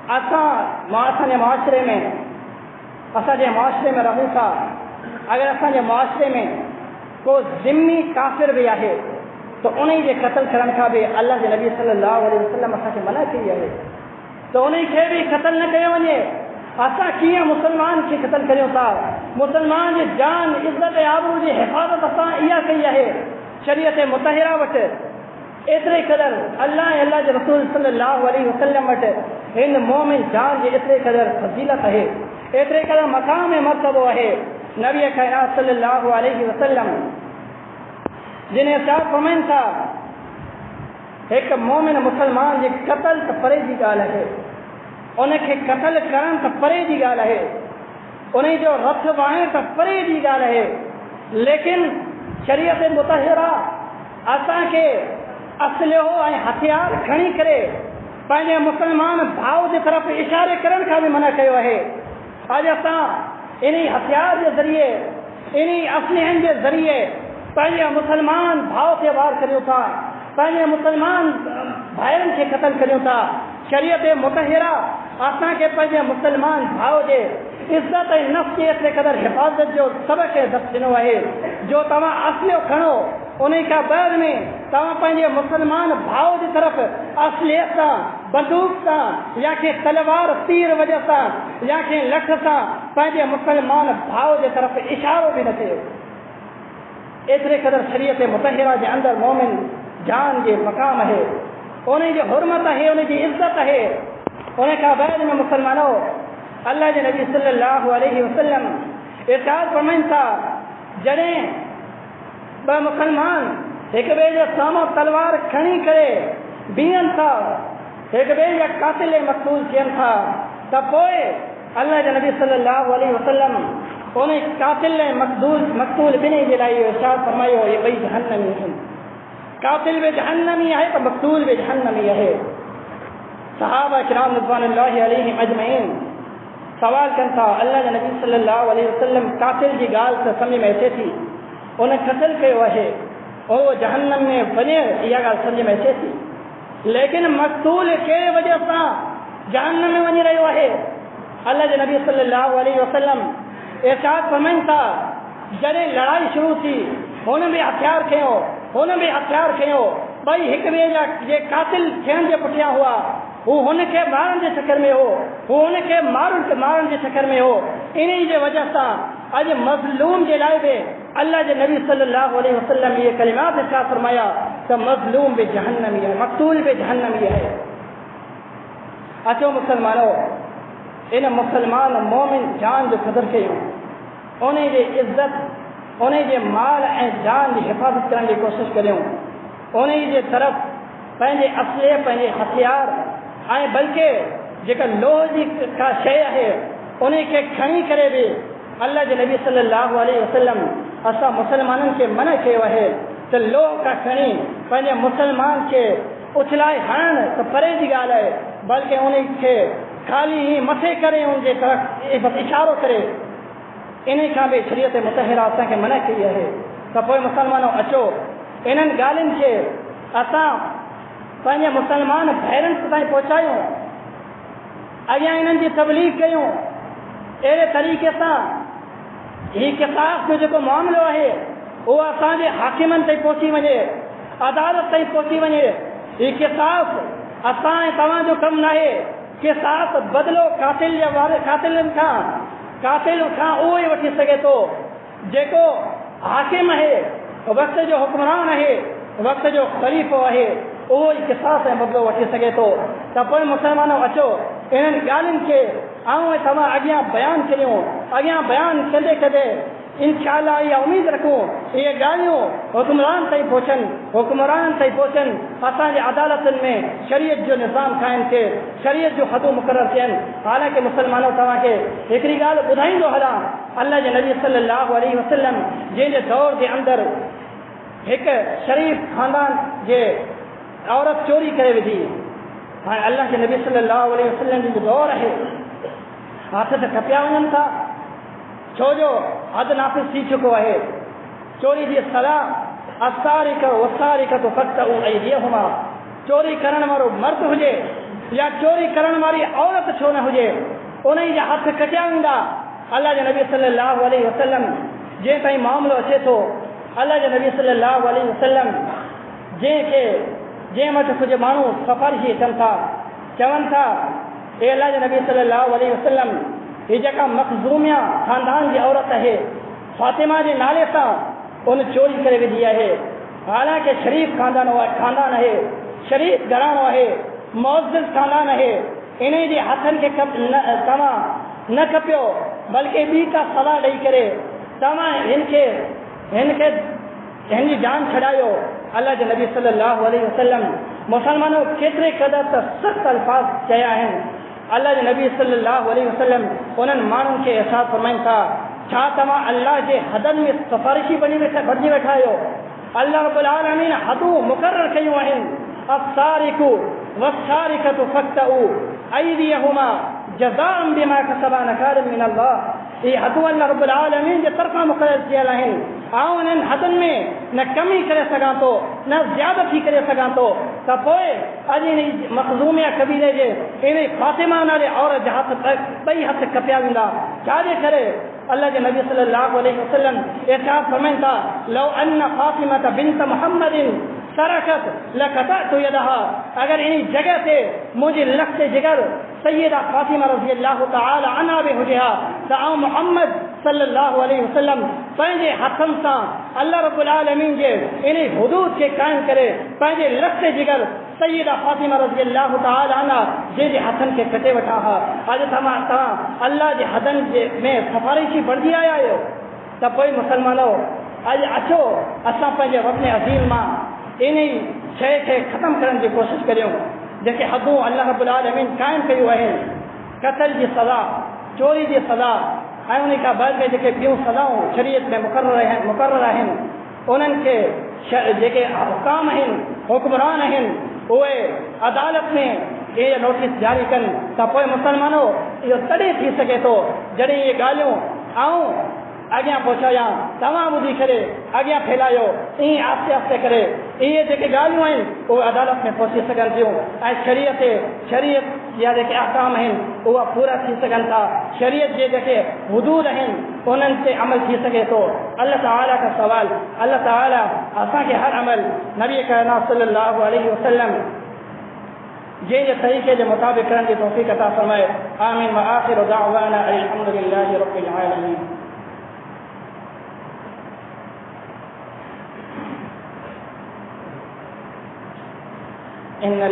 معاشرے میں معاشرے میں رہوں تھا اگر اصل معاشرے میں کوئی ذمی کافر بھی ہے تو انہیں یہ قتل کرنے کا بھی اللہ کے نبی صلی اللہ علیہ وسلم اصل منع کی ہے تو انہیں کے بھی قتل نہ کرے وجے اصا کیا مسلمان کی قتل کروں تھا مسلمان کی جان عزت آبرو کی حفاظت اصا یہ کہی ہے شریعت مطہرہ وٹ اتنے قدر اللہ کے رسول صلی اللہ علیہ وسلم وٹ ان مومن جان کی اتنے قدر فضیلت ہے اتنے قدر مقام مرتبہ ہے نبی کائنات صلی اللہ علیہ وسلم جنہیں ارشاد فرمائیں تھا ایک مومن مسلمان جی قتل تو پرے جی گال ہے انہیں کے قتل کرن تو پرے جی گال ہے انہیں جو رت وائیں تو پرے جی گال ہے لیکن شریعت مطہرہ اساں کے اسلحو ہتھیار کھڑی کرے پہلے مسلمان بھاؤ کی طرف اشارے کرن کا بھی منع کیا ہے آج اساں انہیں ہتھیار کے ذریعے انہیں اسلحے کے ذریعے پہلے مسلمان بھاؤ سے وار کریو تھا پہلے مسلمان بھائرن کے قتل کریو تھا شریعت مطہرہ اساں کے پہلے مسلمان بھاؤ دے عزت نفس کے اتنے قدر حفاظت جو سبق دست دنو ہے جو تمام اصل کھڑو انہیں کا بعد میں تمام پہلے مسلمان بھاؤ کی طرف اصلیت سا بندوق سا یا کہ تلوار تیر وجہ سا یا کہ لکھ سا پہلے مسلمان بھاؤ کی طرف اشاروں بھی نہ تھے اتنے قدر شریعت مطہرہ کے اندر مومن جان جے مقام ہے، انہیں جو حرمت ہے، انہیں جو عزت ہے. انہیں کہا بعد میں مسلمانوں اللہ کے نبی صلی اللہ علیہ وسلم ارشاد فرمائن تھا جڑیں ب مسلمان ایک بے جو سامو تلوار کھڑی کرے بیان تھا، ایک بے جو قاتل مقتول کین تھا، تب پوئے اللہ کے نبی صلی اللہ علیہ وسلم انہیں قاتل مقتول بھی نہیں دلائی. ارشاد فرمائیو یہ بھائی جہنمی ہیں، قاتل بھی جہنمی ہے تو مقتول بھی جہنمی ہے. صحابہ کرام رضوان اللہ علیہم اجمعین سوال کرتا اللہ کے نبی صلی اللہ علیہ وسلم قاتل کی گال سے سمجھ میں ایسے تھی انہیں قتل کیا ہے اور وہ جہنم میں بنے، یہ گال سمجھ میں ایسے تھی، لیکن مقتول کے وجہ سے جہنم میں بنی رہی ہے. اللہ کے نبی صلی اللہ علیہ وسلم ارشاد فرمائن تھا جڑے لڑائی شروع تھی انہیں بھی ہتھیار کھیو بھائی ایک بے یہ قاتل تھین کے پٹھیا ہوا وہ ان کے مارن کے چکر میں ہو، وہ ان کے مارن کے چکر میں ہو. انہی کی وجہ سے اج مظلوم کے لائے بے اللہ کے نبی صلی اللہ علیہ وسلم یہ کلمات ارشاد فرمایا کہ مظلوم بھی جہنمی ہے، مقتول بھی جہنمی ہے. اچھو مسلمانوں ان مسلمان مومن جان جو قدر کیوں انہیں یہ عزت انہیں یہ مال جان کی حفاظت کرنے کی کوشش کریں، انہیں یہ طرف پہلے اسلحے پہلے ہتھیار آئے بلکہ جکا لوہ جی کا شے ہے انہیں کے کھڑی کرے بھی اللہ کے نبی صلی اللہ علیہ وسلم اسا مسلمانوں کے منع کیا ہے تو لوہ کا کھڑی پہلے مسلمان کے اچھلائے ہن تو پرے دی گال ہے، بلکہ انہیں کے خالی ہی متھے کرے ان کے طرف اشاروں کرے. انہیں کا بھی شریعت مطہرہ اساں کے منع کیا ہے. تو پوئے مسلمانوں اچو انہن گالن کے اساں پہلے مسلمان بھیرن تائیں پہنچایوں، اگیاں انہن کی تبلیغ کیوں اہڑے طریقے سے یہ قصاص جو جو معاملو ہے وہ اساں کے حاکمن تائیں پہنچی ونے، عدالت تائیں پہنچی ونے. یہ قصاص اساں تواں جو کم نہ ہے، قصاص بدلو قاتل یا قاتلن کھاں اوہی وٹھی سگے تو جیکو حاکم ہے، وقت جو حکمران ہے، وقت جو خلیفہ ہے وہ قصاص بدلو وٹھی سگے تو. تپوئے مسلمانوں اچو انہن گالن کے آؤں تمام اگیاں بیان کریوں، اگیاں بیان کدے کدے انشاءاللہ یہ امید رکھوں یہ گالیوں حکمران تھی پہنچن اساں جی عدالتن میں شریعت جو نظام قائم کے شریعت جو حدود مقرر کن. حالانکہ مسلمانوں تمام کے ایکری گال بدھائیں دو ہلا اللہ کے نبی صلی اللہ علیہ وسلم جن دور کے اندر ایک شریف خاندان کے عورت چوری کرے وی ہاں اللہ کے نبی صلی اللہ علیہ وسلم جو دور ہے ہاتھ سے کپیا ون تھا چھو جو حد نافذ تھی چکو ہے. چوری کی صلاح السارق والسارقۃ فقطعوا ایدیہما، چوری کرن وارو مرد ہوجے یا چوری کرن والی عورت چھو نہ ہوجے انہیں یہ ہاتھ کٹیا ویندا. اللہ کے نبی صلی اللہ علیہ وسلم جے تائیں معاملو اچے تو اللہ کے نبی صلی اللہ علیہ وسلم جے مت کچھ مانو سفر ہی کن تھا چون تھا اے اللہ کے نبی صلی اللہ علیہ وسلم یہ جگہ مخزومیہ خاندان کی عورت ہے فاطمہ کے نالے سے ان چوری کرے دیا ہے. حالانکہ شریف خاندان ہے، شریف گھرانو ہے، معزز خاندان ہے. انہیں جی ہاتھن کے تما نہ کپیو بلکہ بی کا سوا ڈی کرے تما ان کی جان چھڑایو. اللہ کے نبی صلی اللہ علیہ وسلم مسلمانوں کتنے قدر سخت الفاظ کیا ہیں. اللہ کے نبی صلی اللہ علیہ وسلم انہن مانوں کے احساس فرمائن تھا چھا تما اللہ کے حدن میں سفارشی بنی بیٹھایو. اللہ رب العالمین حدو مقرر کیوں ہیں السارق والسارقۃ فقطعوا ایدیہما جزاء بما کسبا نکالا من اللہ. یہ حدو اللہ رب العالمین کے طرفہ مقرر کیا لہیں آؤں ان حدن میں نہ کمی کرے سگا تو نہ زیادتی کرے سگا تو تپوئے اج انہیں مخزومیہ قبیلے جے انہیں فاطمہ نالے اور جہاں بئی حد کپیا ویندا چاہے کرے. اللہ کے نبی صلی اللہ علیہ وسلم ارشاد فرمائن تھا لو ان فاطمہ بنت محمد سرقت لقطعت یدها، اگر انہیں جگہ سے مجھے لخت جگر سیدہ فاطمہ رضی اللہ تعالی عنہ بے حجہا سعو محمد صلی اللہ علیہ وسلم پنجے ہتھن سا اللہ رب العالمین جے انہیں حدود کے قائم کرے پنجے لکھ جگر سیدہ فاطمہ رضی اللہ تعالی عنہ جے ہتھن کے کٹے وٹھا ہا اج تما اللہ جے حدن جے میں سفارشی بڑھی آیا ہو تب کوئی مسلمانوں اج اچو اساں پنجے وطن عظیم ماں انہیں شے کے ختم کرنے کی کوشش کریوں جیسے حدوں اللہ رب العالمین قائم کیوں ہے قتل کی سزا چوری کی سزا ان کا بعد میں جے بیوں سزاؤں شریعت میں مقرر ہیں انہن کے جے حکام ہیں حکمران ہیں وہ عدالت میں یہ نوٹس جاری کن تا پوئے مسلمانوں یہ تڑے تھی سکے تو جڑی یہ گالیوں آؤں اگیاں پہنچایا تمام بدھی کرے اگیاں پھیلایو این آستے آستے کرے یہ جے گالیوں ہیں وہ عدالت میں پہنچی سکن تھیوں شریعت یا جے احکام ہیں وہ پورا تھی سکن تھا شریعت جے حدود ہیں انہن سے عمل تھی سکے تو اللہ تعالیٰ کا سوال اللہ تعالیٰ آسان کے ہر عمل نبی کائنات صلی اللہ علیہ وسلم جے طریقے کے مطابق کرنے کی توفیق عطا فرمائے آمین وآخر دعوانا الحمدللہ رب العالمین. إن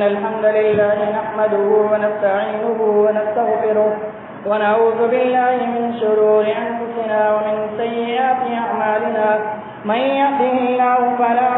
الحمد لله نحمده ونستعينه ونستغفره ونعوذ بالله من شرور أنفسنا ومن سيئات أعمالنا من يهده الله فلا